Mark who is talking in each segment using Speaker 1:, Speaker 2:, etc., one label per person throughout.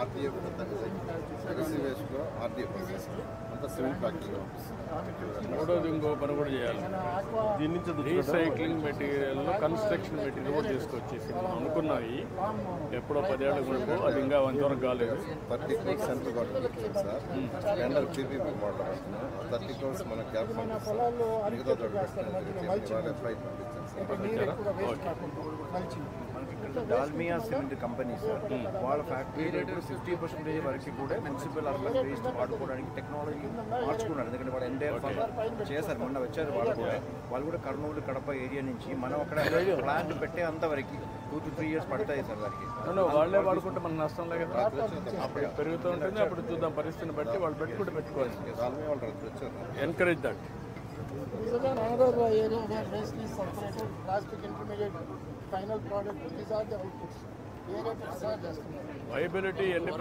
Speaker 1: RTA revenue వేస్ట్లో RTA అంతా cement ఫ్యాక్టరీలో
Speaker 2: మూడోది ఇంకో పని కూడా చేయాలి. దీని నుంచి రీసైక్లింగ్ మెటీరియల్, కన్స్ట్రక్షన్ మెటీరియల్ కూడా తీసుకొచ్చేసి మనం అనుకున్నాయి ఎప్పుడో 10 ఏళ్ళ ముందు, అది ఇంకా అంతవరకు కాలేదు.
Speaker 1: 30 crores central government sir tender PPP model వస్తున్నాం. 30 crores మన క్యాప్ మిగతా
Speaker 3: డాల్మియా సిమెంట్ కంపెనీ సార్, వాళ్ళ ఫ్యాక్టరీలో 50% వరకు కూడా మున్సిపల్ అర్బన్ వేస్ట్ వాడుకోవడానికి టెక్నాలజీ మార్చుకున్నారు. ఎందుకంటే వాళ్ళు ఎంటైర్ చేశారు, మొన్న వచ్చారు వాళ్ళు కూడా కర్నూలు కడప ఏరియా నుంచి మనం అక్కడ ప్లాంట్ పెట్టే అంతవరకు 2 to 3 years పడతాయి సార్ వారికి.
Speaker 2: వాళ్ళే వాడుకుంటే మనకు నష్టం లేదు కదా, అప్పుడు పెరుగుతూ ఉంటుంది. అప్పుడు చూద్దాం పరిస్థితిని బట్టి వాళ్ళు పెట్టుకోవాలి. Encourage that.
Speaker 4: Final product, these are the outputs.
Speaker 2: Viability ఎన్ని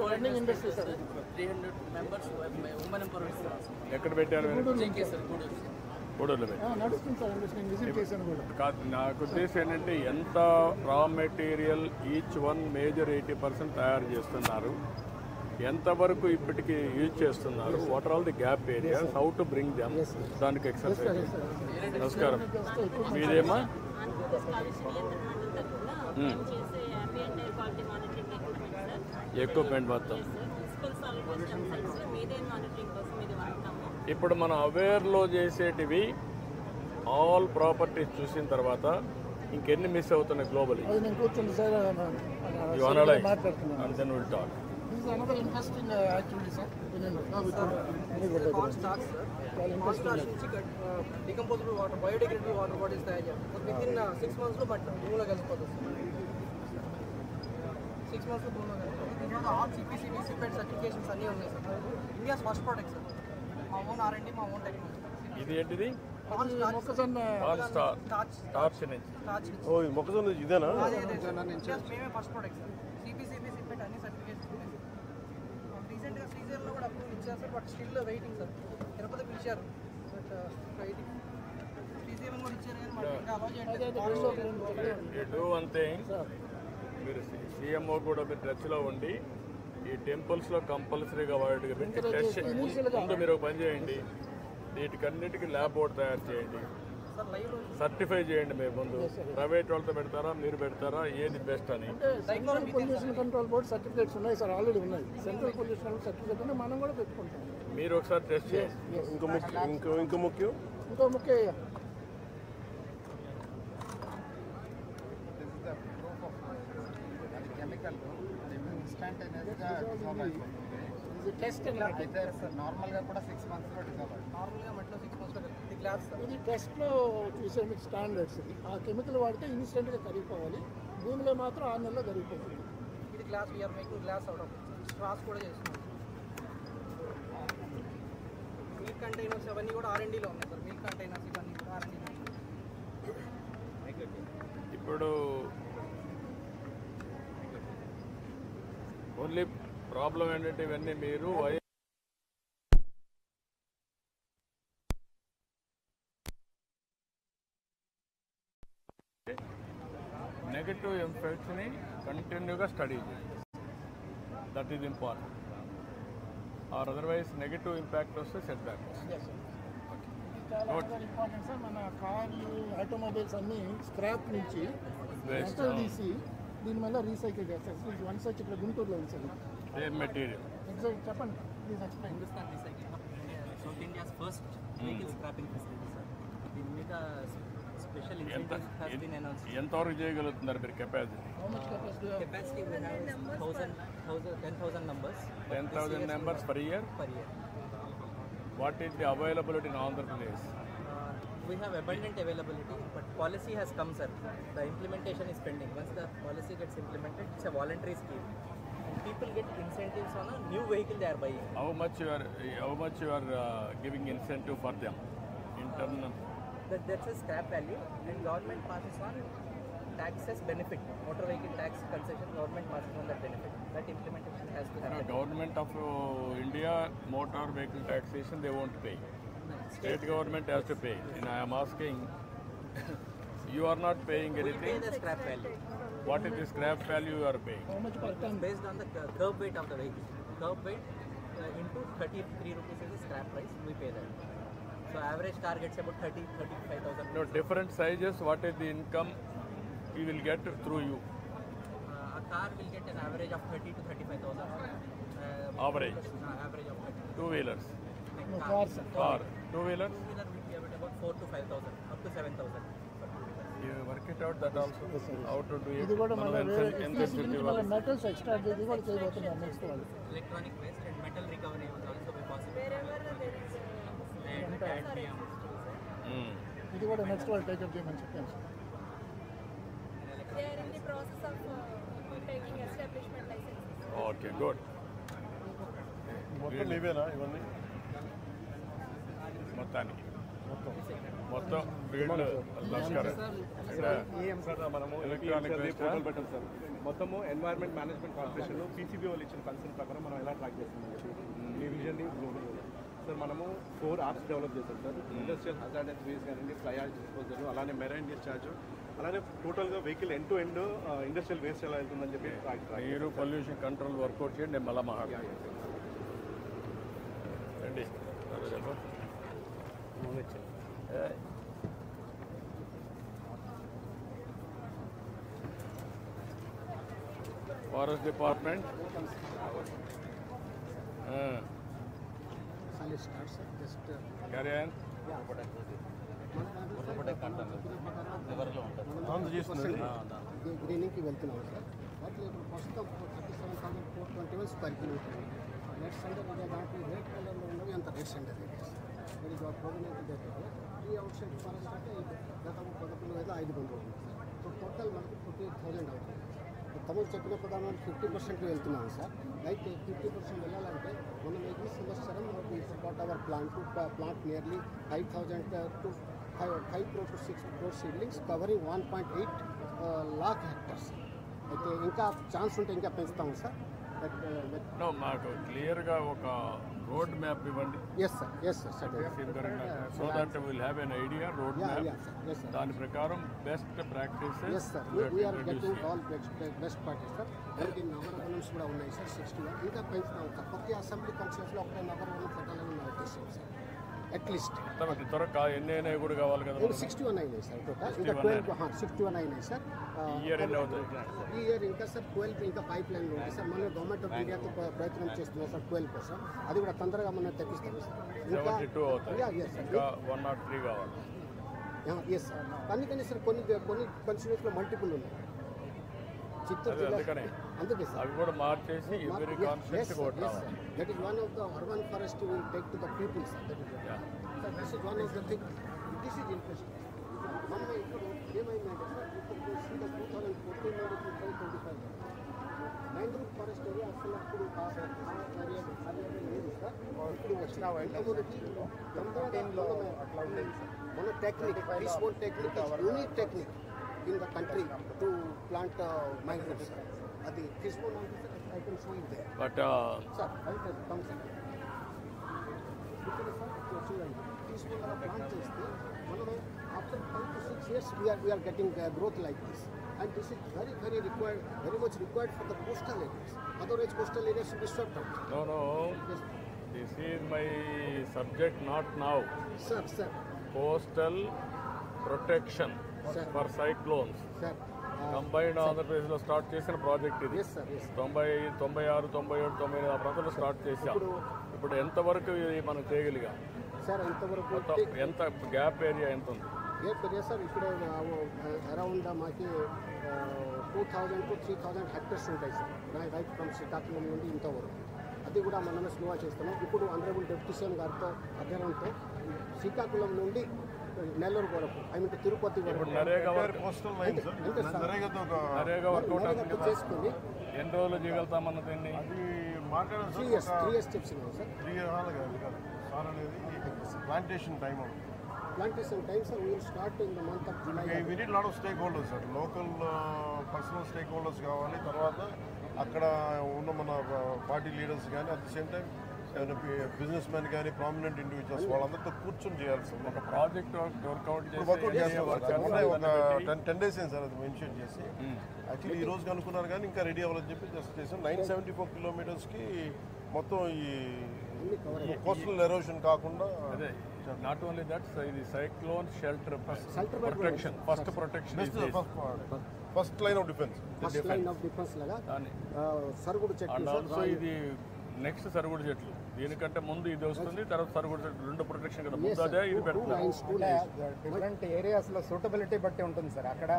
Speaker 4: running industry sir.
Speaker 5: 300 members women empowerment.
Speaker 2: ఎక్కడ పెట్టారు? గూడూరులో
Speaker 4: నడుస్తుంది సార్ ఇండస్ట్రీ, విజిట్ చేశాను కూడా.
Speaker 2: కాదు, నాకు ఉద్దేశం ఏంటంటే ఎంత raw material each one major 80% తయారు చేస్తున్నారు, ఎంతవరకు ఇప్పటికీ యూజ్ చేస్తున్నారు, what all the gap areas, how to bring them, దానికి ఎక్సర్సైజ్. నమస్కారం, మీదేమా? ఎక్విప్మెంట్ మొత్తం ఇప్పుడు మనం అవేర్లో చేసేటివి ఆల్ ప్రాపర్టీస్ చూసిన తర్వాత ఇంకెన్ని మిస్ అవుతున్నాయి globally?
Speaker 4: This is another interesting actually, sir.
Speaker 5: Decomposable water, biodegradable water, what is the idea? But within 6 months, but భూమిలో కలిసిపోతుంది. 6 months భూమిలో కలిసిపోతుంది. దీంట్లో ఆల్ CPCB సిపెట్ సర్టిఫికేషన్స్ అన్నీ ఉన్నాయి sir. India's first product sir. మా ఓన్ R&D, మా own technology.
Speaker 2: ఇది ఏంటిది?
Speaker 4: మొక్కజొన్న
Speaker 2: టార్చ్ నుంచి.
Speaker 3: ఓ మొక్కజొన్న ఇదేనా?
Speaker 5: మేమే first product sir. CPCB CIPET అన్ని సర్టిఫికేషన్స్ ఉన్నాయి. రీసెంట్గా శ్రీశైలంలో కూడా అప్రూవల్ ఇచ్చారు sir, but still waiting sir. Tirupati పిలిచారు, బట్ వెయిటింగ్. శ్రీశైలం కూడా ఇచ్చారు కానీ మనకి ఇంకా అలౌ చేయట్లేదు.
Speaker 2: డూ వన్ థింగ్, మీరు CMO కూడా మీరు టచ్లో ఉండి ఈ టెంపుల్స్లో కంపల్సరీగా వాటికి పెట్టి టెస్ట్ ముందు మీరు ఒక పని చేయండి, వీటికన్నిటికీ ల్యాబ్ బోర్డు తయారు చేయండి, సర్టిఫై చేయండి. మీరు ముందు ప్రైవేట్ వాళ్ళతో పెడతారా, మీరు పెడతారా, ఏది బెస్ట్ అని.
Speaker 4: Central pollution control board certificates ఉన్నాయి సార్, ఆల్రెడీ ఉన్నాయి. సెంట్రల్ పొల్యూషన్ సర్టిఫికేట్ అంటే మనం కూడా పెట్టుకుంటాం.
Speaker 2: మీరు ఒకసారి టెస్ట్ చేయండి.
Speaker 3: ఇంకో ముఖ్యం
Speaker 4: టెస్ట్
Speaker 5: అయితే నార్మల్గా కూడా 6 monthsలో డిజాల్వ్. నార్మల్గా మట్లో 6 monthsలో ఇది గ్లాస్ సార్.
Speaker 4: ఇది టెస్ట్లో చూసే మీకు స్టాండర్డ్స్. ఆ కెమికల్ వాడితే ఇన్స్టెంట్గా కరిగిపోవాలి, భూమిలో మాత్రం 6 నెలల్లో కరిగిపోతుంది.
Speaker 5: ఇది glass, we are making glass out of straws కూడా చేస్తున్నాం. మిల్క్ కంటైనర్స్ అవన్నీ కూడా R&Dలో ఉన్నాయి సార్. మిల్క్ కంటైనర్స్ ఇవన్నీ కూడా R&Dలో.
Speaker 2: ఇప్పుడు ఓన్లీ ప్రాబ్లం ఏంటంటే ఇవన్నీ మీరు నెగటివ్ ఇంపాక్ట్స్ని కంటిన్యూగా స్టడీ చేయండి. That is important. Or otherwise negative impact వస్తే సెట్ బ్యాక్ వస్తుంది.
Speaker 4: Important sir. మన కార్లు, ఆటోమొబైల్స్ అన్నీ స్క్రాప్ నుంచి మెటల్ తీసి దీని వల్ల రీసైకిల్ చేస్తారు. వన్ సచ్ ఇక్కడ గుంటూరులో ఉంది సార్.
Speaker 2: Same material.
Speaker 4: ఎగ్జాక్ట్ చెప్పండి, please explain.
Speaker 5: Hindustan recycling south India's first vehicle scrapping facility sir. దీని మీద special incentives has been announced.
Speaker 2: ఎంతవరకు చేయగలుగుతున్నారు మీరు capacity?
Speaker 5: Capacity we have 10,000 numbers.
Speaker 2: 10,000 numbers per year?
Speaker 5: Per year.
Speaker 2: What is the availability in Andhra Pradesh?
Speaker 5: We have abundant availability, but policy has come, sir. The implementation is pending. Once the policy gets implemented, it's a voluntary scheme. And people get incentives on a new vehicle they are buying.
Speaker 2: How much you are giving incentive for them? Internal.
Speaker 5: That's a scrap value, and government passes on taxes benefit. Motor vehicle tax concession, government passes on that benefit. That implementation has to happen.
Speaker 2: Government of India motor vehicle taxation they won't pay. State government has to pay. And I am asking, you are not paying anything.
Speaker 5: We pay the scrap value.
Speaker 2: What is the scrap value you are paying?
Speaker 4: How much per ton?
Speaker 6: Based on the curb weight of the vehicle. Curb weight into 33 rupees is the scrap price, we pay that. So average car gets about 35,000.
Speaker 2: No, different sizes, what is the income we will get through you?
Speaker 6: A car will get an average of 30 to 35,000.
Speaker 2: Average.
Speaker 6: Average of 30.
Speaker 2: Two-wheelers.
Speaker 4: No, cars.
Speaker 2: Or two-wheelers?
Speaker 6: Two-wheeler will be about 4 to 5,000, up to 7,000.
Speaker 2: You work it out that also. How to do it?
Speaker 4: ఇది కూడా
Speaker 2: మనం
Speaker 4: మళ్ళీ
Speaker 2: ఎంత
Speaker 4: మళ్ళీ metals extra ఇది కూడా చేయబోతున్నారు next వాళ్ళు.
Speaker 6: Electronic waste and metal recovery will also be possible. And cadmium.
Speaker 4: ఇది కూడా నెక్స్ట్ వాళ్ళు టేకప్ చేయమని చెప్పాను sir.
Speaker 7: They are in the process of taking establishment licenses.
Speaker 2: Okay good.
Speaker 1: మొత్తం ఇవేనా ఇవన్నీ?
Speaker 2: మొత్తానికి మొత్తం ఫీల్డ్ లష్కర్
Speaker 8: మనము
Speaker 2: ఎలక్ట్రానిక్
Speaker 8: ఫోటోలు పెట్టాం సార్. మొత్తము ఎన్వైర్న్మెంట్ మేనేజ్మెంట్ కార్పొరేషన్ పీసీబీ వాళ్ళు ఇచ్చిన కన్సర్న్ ప్రకారం మనం ఎలా ట్రాక్ చేస్తున్నాం ఈ విజన్ని సార్ మనము 4 యాప్స్ డెవలప్ చేస్తాం సార్. ఇండస్ట్రియల్ హజార్డస్ వేస్ట్ కానివ్వండి, ఫ్లై యాష్ డిస్పోజల్, అలానే మెరైన్ డిశ్చార్జ్, అలానే టోటల్గా vehicle end to end industrial waste ఎలా వెళ్తుందని చెప్పి ట్రాక్
Speaker 2: మీరు పొల్యూషన్ కంట్రోల్ వర్కౌట్ చేయండి. నేను మళ్ళీ మాట్లాడతాను. రండి ఫారెస్ట్ డిపార్ట్మెంట్ క్యారీ ఆన్.
Speaker 9: గ్రీనింగ్కి వెళ్తున్నాం సార్. వాటిలో ఇప్పుడు ప్రస్తుతం 37,421 స్క్వేర్ కిలోమీటర్. రెడ్ సెంటర్ ఇదే దాంట్లో రెడ్ కలర్లో ఉన్నవి అంత రెడ్ సెంటర్ ఇది ప్రోగ్రామ్ ఈ అవుట్ సైడ్ ఫారెస్ట్ అంటే గత 11,500 ఉంది సార్. సో టోటల్ మనకి 48,000 అవుతుంది. తమకు చెప్పిన ప్రకారం 50% వెళ్తున్నాం సార్. అయితే 50% వెళ్ళాలంటే మనం ఈ సంవత్సరం support our plant nearly 5,000 to 5 crore to 6 crore seedlings covering 1.8 lakh hectares. అయితే ఇంకా ఛాన్స్ ఉంటే ఇంకా పెంచుతాము సార్.
Speaker 2: నో మాకు క్లియర్గా ఒక రోడ్ మ్యాప్ ఇవ్వండి.
Speaker 9: Yes sir
Speaker 2: so that will have an idea road map. దాని ప్రకారం best practices.
Speaker 9: Yes sir we are getting all best practice sir. మనకి నగరవనమ్స్ కూడా ఉన్నాయి సార్. 61 ఇంకా పెంచుతాం సార్. ప్రతి అసెంబ్లీ కాన్స్టిట్యూన్సీలో ఒక నగరవనం పెట్టాలని నా ఉద్దేశం సార్. అట్లీస్ట్
Speaker 2: త్వరగా ఎన్ని అయినాయి కూడా కావాలి కదా.
Speaker 9: 61 అయినాయి సార్ టోటల్. ఇంకా 61 అయినాయి సార్.
Speaker 2: ఇయర్ ఎన్ని అవుతుంది?
Speaker 9: ఈ ఇయర్ ఇంకా సార్ 12 ఇంకా పైప్ లైన్ ఉంది సార్. మన గవర్నమెంట్ ఆఫ్ ఇండియాతో ప్రయత్నం చేస్తున్నాం సార్ 12 కోసం. అది కూడా తొందరగా మనం తెప్పిస్తాం సార్.
Speaker 2: 72 అవుతాయి. ఇంకా 103 కావాలి.
Speaker 9: Yes sir. కానీ సార్ కొన్ని కాన్స్టిట్యూన్సీలో మల్టిపుల్ ఉన్నాయి. చిత్తూరు జిల్లా అందుకే సార్
Speaker 2: అవి కూడా మార్చేసి ఎవరి కాన్స్టిట్యూన్సీ కూడా
Speaker 9: that is one of the urban forest will take to the people sir. That is sir this is one of the thing. This is interesting. మనం ఇప్పుడు ఏమైందంటే సార్ ఇప్పుడు 2014 నుండి 2025 మ్యాంగ్రూవ్ ఫారెస్ట్ ఏరియా అసలు అప్పుడు ఏరియా లేదు sir. ఇప్పుడు వచ్చిన మన technique this one technique unique technique in the country to plant mangroves. అది తీసుకున్నాం sir. I can show you there.
Speaker 2: But
Speaker 9: sir అయితే కమ్ సార్. ఇక్కడ సార్ చూడండి తీసుకున్న ప్లాంట్ చేస్తే మనం after 5 to 6 years we are getting growth like this. And this is very required, very much required for the coastal areas. Otherwise coastal areas will be swept out.
Speaker 2: No. This is my subject not now.
Speaker 9: Sir.
Speaker 2: Coastal protection for cyclones.
Speaker 9: Sir.
Speaker 2: Combined ఆంధ్రప్రదేశ్లో start చేసిన project ఇది.
Speaker 9: Yes, sir.
Speaker 2: 90, 96, 97, 98 ఆ ప్రాంతంలో start చేశాం. ఇప్పుడు ఎంతవరకు ఇది మనం చేయగలిగాం?
Speaker 9: సార్ ఎంతవరకు
Speaker 2: ఎంత గ్యాప్ ఏరియా ఎంత ఉంది?
Speaker 9: గ్యాప్ ఏరియా సార్ ఇక్కడ అరౌండ్ మాకి 2,000 to 3,000 హెక్టర్స్ ఉంటాయి సార్. రైట్ ఫ్రమ్ శ్రీకాకుళం నుండి ఇంతవరకు. అది కూడా మనమే స్లోగా చేస్తున్నాం. ఇప్పుడు ఆనరబుల్ డిప్యూటీ సీఎం గారితో అధ్యయనంతో శ్రీకాకుళం నుండి నెల్లూరు వరకు తిరుపతి వరకు
Speaker 2: నరేగా
Speaker 9: చేసుకుని
Speaker 2: ఎన్ని రోజులు చేయగలుగుతామన్న దీన్ని?
Speaker 9: 3 years స్టెప్స్ ఉన్నాయి sir.
Speaker 1: Plantation time
Speaker 9: plantation time sir will start in the month of July.
Speaker 1: We need lot of stake holders sir. Local personal stake holders కావాలి. తర్వాత అక్కడ ఉన్న మన పార్టీ లీడర్స్ కానీ at the same time business man కానీ prominent individuals వాళ్ళందరితో కూర్చొని చేయాల్సి ఉంది.
Speaker 2: ఒక ప్రాజెక్ట్ వర్కౌట్
Speaker 1: వర్కౌట్ చేస్తాం ఒక 10 days అయింది సార్ అది మెన్షన్ చేసి. యాక్చువల్లీ ఈ రోజుకి అనుకున్నారు కానీ ఇంకా రెడీ అవ్వాలని చెప్పి జస్ట్ చేసాం. 974 kilometers మొత్తం ఈ కోస్టల్ ఎరోషన్ కాకుండా.
Speaker 2: అదే నాట్ ఓన్లీ దట్ ఇది cyclone shelter protection first protection
Speaker 1: first line of defence.
Speaker 9: First line of defence లాగా సరుగుడు చెట్లు సార్.
Speaker 2: సో ఇది నెక్స్ట్ సరుగుడు చెట్లు దీనికంటే ముందు ఇది వస్తుంది, తర్వాత సరుగుడు చెట్లు 2 ప్రొటెక్షన్ కదా. ముందు అదే ఇది పెడుతున్నారు.
Speaker 9: డిఫరెంట్ ఏరియాస్లో సూటబిలిటీ బట్టి ఉంటుంది సార్. అక్కడ